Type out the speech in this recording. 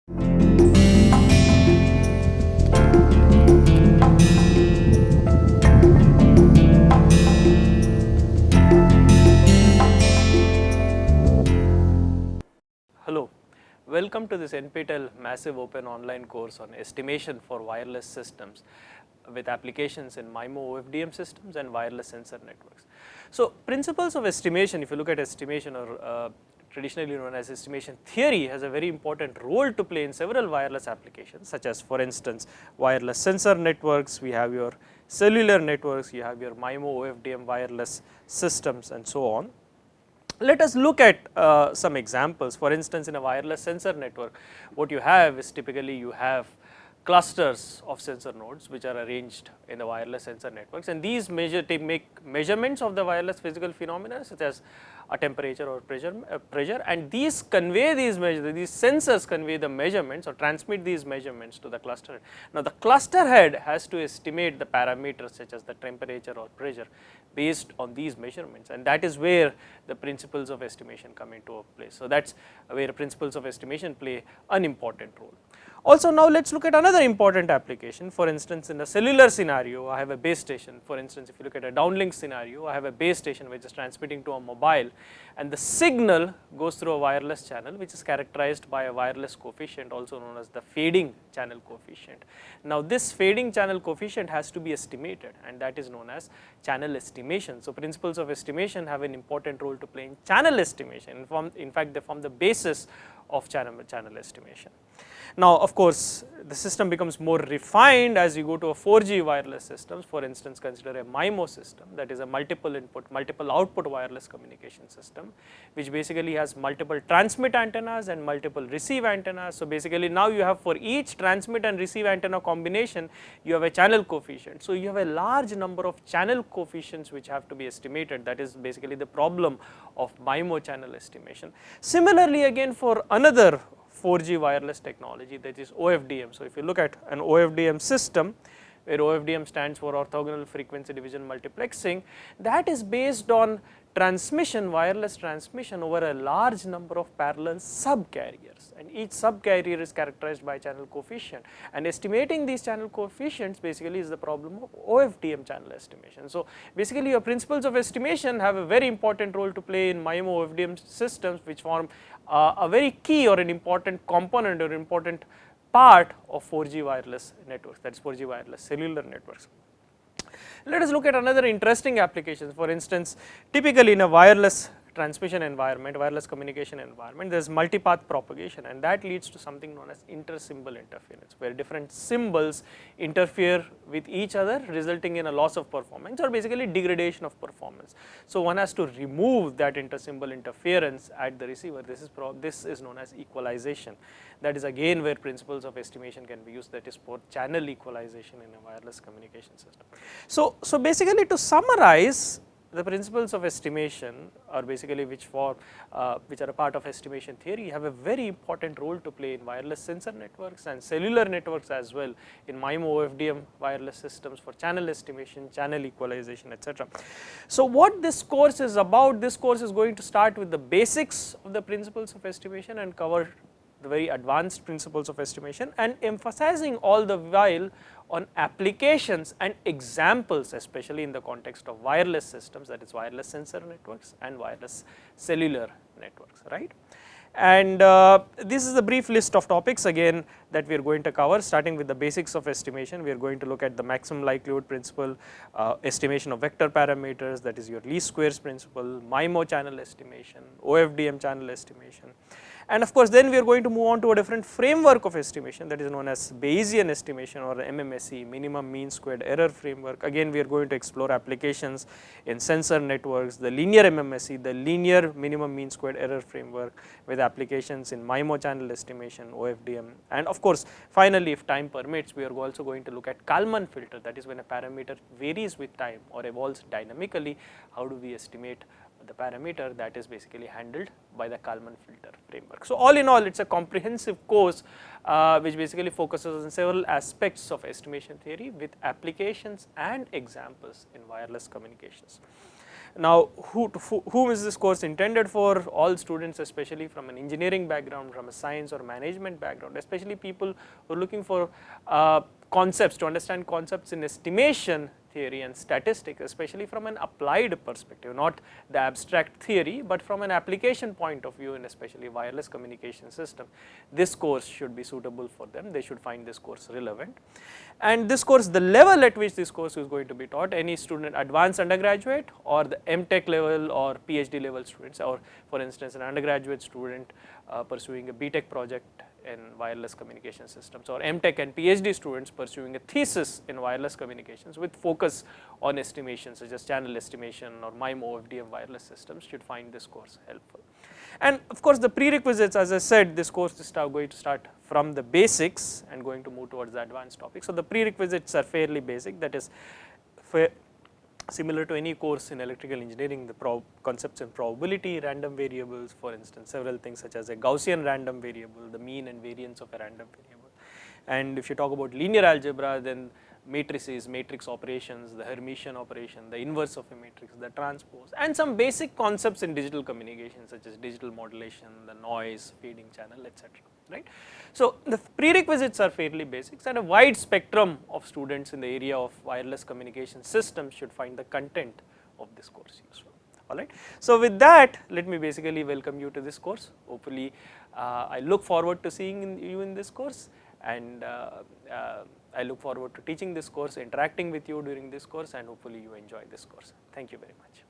Hello, welcome to this NPTEL massive open online course on estimation for wireless systems with applications in MIMO OFDM systems and wireless sensor networks. So, principles of estimation, if you look at estimation, or traditionally known as estimation theory, has a very important role to play in several wireless applications, such as, for instance, wireless sensor networks, we have your cellular networks, you have your MIMO OFDM wireless systems and so on. Let us look at some examples. For instance, in a wireless sensor network, what you have is typically you have clusters of sensor nodes which are arranged in the wireless sensor networks, and these make measurements of the wireless physical phenomena such as a temperature or pressure, and these convey these sensors convey the measurements or transmit these measurements to the cluster head. Now, the cluster head has to estimate the parameters such as the temperature or pressure based on these measurements, and that is where the principles of estimation come into place. So, that is where principles of estimation play an important role. Also, now let us look at another important application. For instance, in a cellular scenario, I have a base station. For instance, if you look at a downlink scenario, I have a base station which is transmitting to a mobile, and the signal goes through a wireless channel which is characterized by a wireless coefficient, also known as the fading channel coefficient. Now, this fading channel coefficient has to be estimated, and that is known as channel estimation. So, principles of estimation have an important role to play in channel estimation. In fact, they form the basis of channel estimation. Now, of course, the system becomes more refined as you go to a 4G wireless systems. For instance, consider a MIMO system, that is a multiple input, multiple output wireless communication system, which basically has multiple transmit antennas and multiple receive antennas. So, basically now you have, for each transmit and receive antenna combination, you have a channel coefficient. So, you have a large number of channel coefficients which have to be estimated. That is basically the problem of MIMO channel estimation. Similarly, again, for another 4G wireless technology, that is OFDM. So, if you look at an OFDM system, where OFDM stands for orthogonal frequency division multiplexing, that is based on transmission, wireless transmission over a large number of parallel subcarriers, and each subcarrier is characterized by channel coefficient, and estimating these channel coefficients basically is the problem of OFDM channel estimation. So, basically your principles of estimation have a very important role to play in MIMO OFDM systems, which form a very key or an important component or important part of 4G wireless networks, that is 4G wireless cellular networks. Let us look at another interesting application. For instance, typically in a wireless transmission environment, wireless communication environment, there is multipath propagation, and that leads to something known as inter-symbol interference, where different symbols interfere with each other, resulting in a loss of performance or basically degradation of performance. So, one has to remove that inter-symbol interference at the receiver. This is known as equalization. That is again where principles of estimation can be used, that is for channel equalization in a wireless communication system. So, basically to summarize, the principles of estimation are basically which are a part of estimation theory, have a very important role to play in wireless sensor networks and cellular networks as well, in MIMO OFDM wireless systems for channel estimation, channel equalization, etc. So, what this course is about, this course is going to start with the basics of the principles of estimation and cover the very advanced principles of estimation, and emphasizing all the while on applications and examples, especially in the context of wireless systems, that is wireless sensor networks and wireless cellular networks, right. And this is a brief list of topics again that we are going to cover, starting with the basics of estimation. We are going to look at the maximum likelihood principle, estimation of vector parameters, that is your least squares principle, MIMO channel estimation, OFDM channel estimation. And of course, then we are going to move on to a different framework of estimation, that is known as Bayesian estimation or MMSE, minimum mean squared error framework. Again, we are going to explore applications in sensor networks, the linear MMSE, the linear minimum mean squared error framework, with applications in MIMO channel estimation, OFDM. And of course, finally, if time permits, we are also going to look at Kalman filter, that is when a parameter varies with time or evolves dynamically, how do we estimate the parameter, that is basically handled by the Kalman filter framework. So, all in all, it is a comprehensive course which basically focuses on several aspects of estimation theory with applications and examples in wireless communications. Now, whom is this course intended for? All students, especially from an engineering background, from a science or management background, especially people who are looking for concepts, to understand concepts in estimation theory and statistics, especially from an applied perspective, not the abstract theory, but from an application point of view, and especially wireless communication system. This course should be suitable for them. They should find this course relevant. And this course, the level at which this course is going to be taught, any student, advanced undergraduate or the MTech level or PhD level students, or for instance an undergraduate student pursuing a BTech project in wireless communication systems, or MTech and PhD students pursuing a thesis in wireless communications with focus on estimation such as channel estimation or MIMO OFDM wireless systems, should find this course helpful. And of course, the prerequisites, as I said, this course is going to start from the basics and going to move towards the advanced topics. So the prerequisites are fairly basic, that is similar to any course in electrical engineering, the concepts in probability, random variables, for instance, several things such as a Gaussian random variable, the mean and variance of a random variable. And if you talk about linear algebra, then matrices, matrix operations, the Hermitian operation, the inverse of a matrix, the transpose, and some basic concepts in digital communication such as digital modulation, the noise, feeding channel, etc. Right? So the prerequisites are fairly basic, and a wide spectrum of students in the area of wireless communication systems should find the content of this course useful. Alright. So with that, let me basically welcome you to this course. Hopefully, I look forward to seeing you in this course, and I look forward to teaching this course, interacting with you during this course, and hopefully you enjoy this course. Thank you very much.